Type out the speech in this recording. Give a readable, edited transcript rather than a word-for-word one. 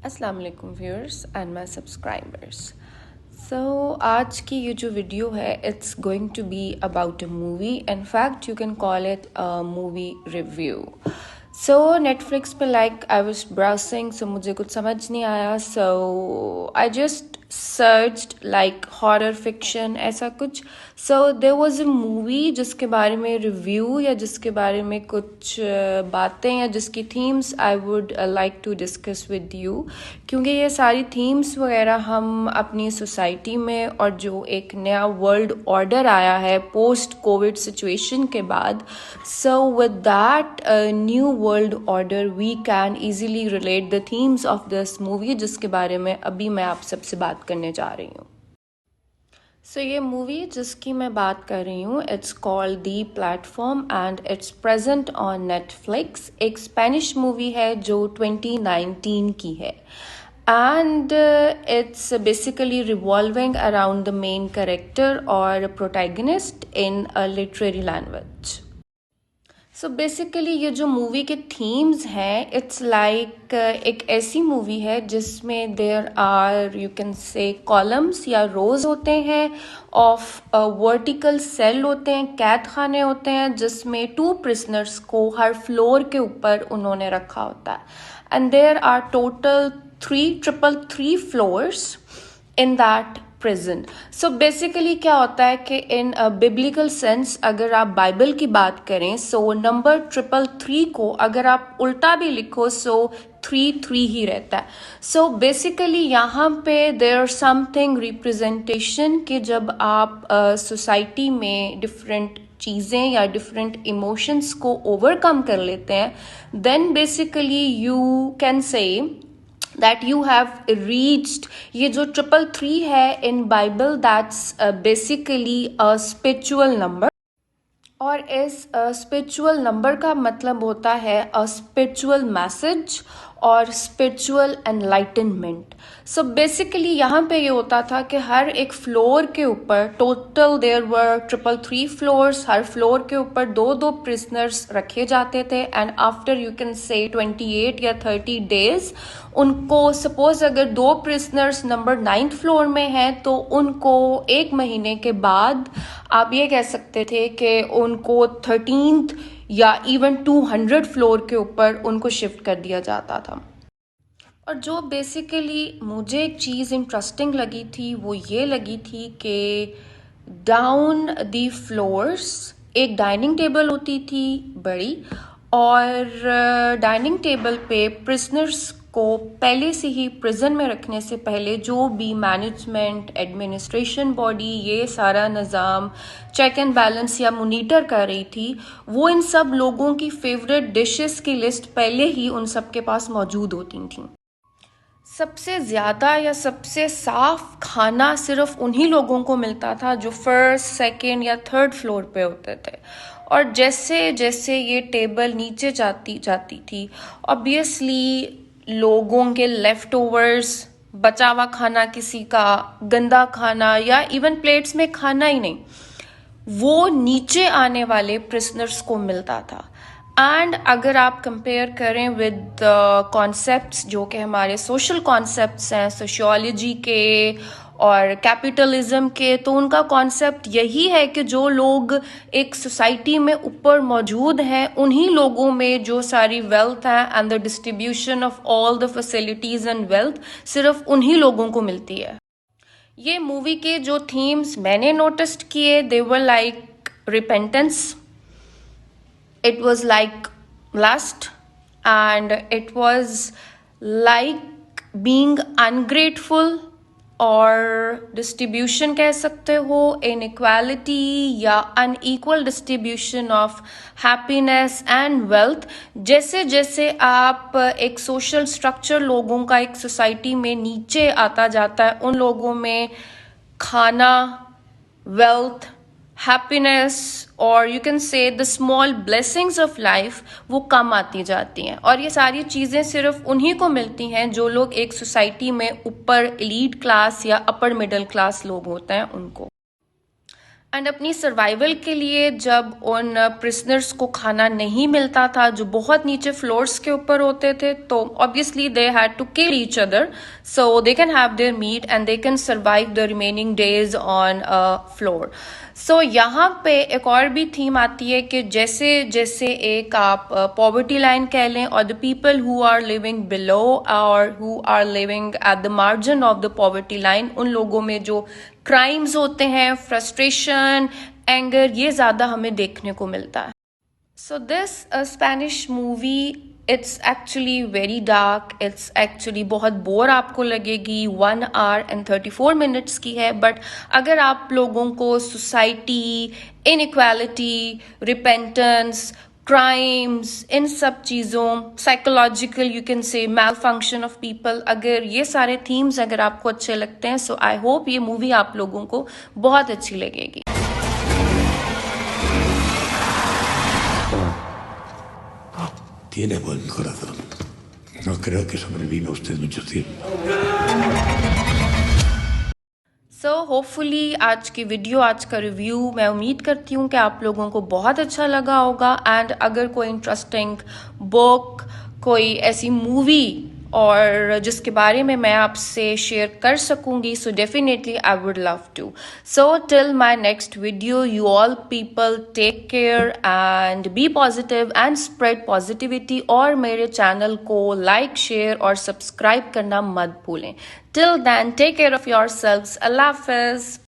अस्सलाम वालेकुम viewers and my subscribers. So आज की ये जो वीडियो है it's going to be about a movie. In fact you can call it a movie review. So Netflix पे आई वाज ब्राउजिंग, सो मुझे कुछ समझ नहीं आया, so I just searched like horror fiction ऐसा कुछ। So there was a movie जिसके बारे में रिव्यू या जिसके बारे में कुछ बातें या जिसकी themes I would like to discuss with you, क्योंकि ये सारी थीम्स वगैरह हम अपनी सोसाइटी में और जो एक नया वर्ल्ड ऑर्डर आया है पोस्ट कोविड सिचुएशन के बाद, so with that new world order we can easily relate the themes of this movie जिसके बारे में अभी मैं आप सबसे बात करने जा रही हूँ। सो ये मूवी जिसकी मैं बात कर रही हूँ it's called the platform and it's present on Netflix. एक स्पेनिश मूवी है जो 2019 की है and it's basically revolving around the main character और protagonist in a literary language. So basically ये जो मूवी के थीम्स हैं इट्स लाइक एक ऐसी मूवी है जिसमें there are you can say columns या रोज होते हैं ऑफ वर्टिकल सेल होते हैं, कैद खाने होते हैं जिसमें 2 प्रिजनर्स को हर फ्लोर के ऊपर उन्होंने रखा होता है and there are total 3 floors in that prison. So basically क्या होता है कि इन बिब्लिकल सेंस अगर आप बाइबल की बात करें, सो नंबर 333 को अगर आप उल्टा भी लिखो सो 3 ही रहता है। सो बेसिकली यहाँ पे देयर समथिंग रिप्रेजेंटेशन कि जब आप सोसाइटी में डिफरेंट चीज़ें या डिफरेंट इमोशंस को ओवरकम कर लेते हैं, then basically you can say that you have reached। ये जो 333 है in Bible that's basically a spiritual number और इस स्पिरिचुअल नंबर का मतलब होता है अ स्पिरिचुअल मैसेज और स्पिरिचुअल एनलाइटनमेंट। सो बेसिकली यहाँ पे ये होता था कि हर एक फ्लोर के ऊपर टोटल देयर वर 333 फ्लोर्स, हर फ्लोर के ऊपर 2 प्रिजनर्स रखे जाते थे एंड आफ्टर यू कैन से 28 या 30 डेज उनको सपोज अगर 2 प्रिजनर्स नंबर 9th फ्लोर में हैं तो उनको 1 महीने के बाद आप ये कह सकते थे कि उनको 13th या इवन 200 फ्लोर के ऊपर उनको शिफ्ट कर दिया जाता था। और जो बेसिकली मुझे एक चीज़ इंटरेस्टिंग लगी थी वो ये लगी थी कि डाउन दी फ्लोर्स एक डाइनिंग टेबल होती थी बड़ी और डाइनिंग टेबल पे प्रिजनर्स को पहले से ही प्रिजन में रखने से पहले जो भी मैनेजमेंट एडमिनिस्ट्रेशन बॉडी ये सारा निज़ाम चेक एंड बैलेंस या मोनीटर कर रही थी, वो इन सब लोगों की फेवरेट डिशेस की लिस्ट पहले ही उन सब के पास मौजूद होती थी। सबसे ज़्यादा या सबसे साफ खाना सिर्फ उन्हीं लोगों को मिलता था जो फर्स्ट, सेकंड या थर्ड फ्लोर पे होते थे। और जैसे जैसे ये टेबल नीचे जाती थी ऑब्वियसली लोगों के लेफ्ट ओवर्स, बचा हुआ खाना, किसी का गंदा खाना या इवन प्लेट्स में खाना ही नहीं, वो नीचे आने वाले प्रिजनर्स को मिलता था। एंड अगर आप कंपेयर करें विद कॉन्सेप्ट्स जो कि हमारे सोशल कॉन्सेप्ट्स हैं सोशियोलॉजी के और कैपिटलिज्म के, तो उनका कॉन्सेप्ट यही है कि जो लोग एक सोसाइटी में ऊपर मौजूद हैं उन्हीं लोगों में जो सारी वेल्थ है and the distribution of all the facilities and wealth सिर्फ उन्हीं लोगों को मिलती है। ये मूवी के जो थीम्स मैंने नोटिस किए they were like repentance, it was like lust, and it was like being ungrateful और डिस्ट्रीब्यूशन कह सकते हो, इनइक्वालिटी या unequal distribution of happiness and wealth. जैसे जैसे आप एक सोशल स्ट्रक्चर लोगों का एक सोसाइटी में नीचे आता जाता है उन लोगों में खाना, वेल्थ, हैप्पीनेस और यू कैन से the small blessings of life वो कम आती जाती हैं। और ये सारी चीज़ें सिर्फ उन्हीं को मिलती हैं जो लोग एक सोसाइटी में ऊपर एलीट क्लास या अपर मिडिल क्लास लोग होते हैं उनको। एंड अपनी सर्वाइवल के लिए जब उन प्रिजनर्स को खाना नहीं मिलता था जो बहुत नीचे फ्लोर्स के ऊपर होते थे, तो obviously they had to kill each other so they can have their meat and they can survive the remaining days on floor. So यहाँ पे एक और भी थीम आती है कि जैसे जैसे एक आप पॉवर्टी लाइन कह लें और the people who are living below और who are living at the margin of the poverty line, उन लोगों में जो क्राइम्स होते हैं, फ्रस्ट्रेशन, एंगर, ये ज़्यादा हमें देखने को मिलता है. So this Spanish movie, it's actually very dark. It's actually बहुत बोर आपको लगेगी. 1 hour and 34 minutes की है. बट अगर आप लोगों को सोसाइटी, इनइक्वालिटी, रिपेंटेंस, क्राइम्स, इन सब चीज़ों, साइकोलॉजिकल यू कैन से मैल फंक्शन ऑफ पीपल, अगर ये सारे थीम्स अगर आपको अच्छे लगते हैं, सो आई होप ये मूवी आप लोगों को बहुत अच्छी लगेगी. Tiene buen corazón. No creo que sobreviva usted mucho tiempo. So hopefully आज की वीडियो, आज का रिव्यू, मैं उम्मीद करती हूँ कि आप लोगों को बहुत अच्छा लगा होगा. एंड अगर कोई इंटरेस्टिंग बुक, कोई ऐसी मूवी और जिसके बारे में मैं आपसे शेयर कर सकूंगी, so definitely I would love to. So till my next video, you all people take care and be positive and spread positivity. और मेरे चैनल को लाइक, शेयर और सब्सक्राइब करना मत भूलें. Till then, take care of yourselves. अल्लाह हाफिज.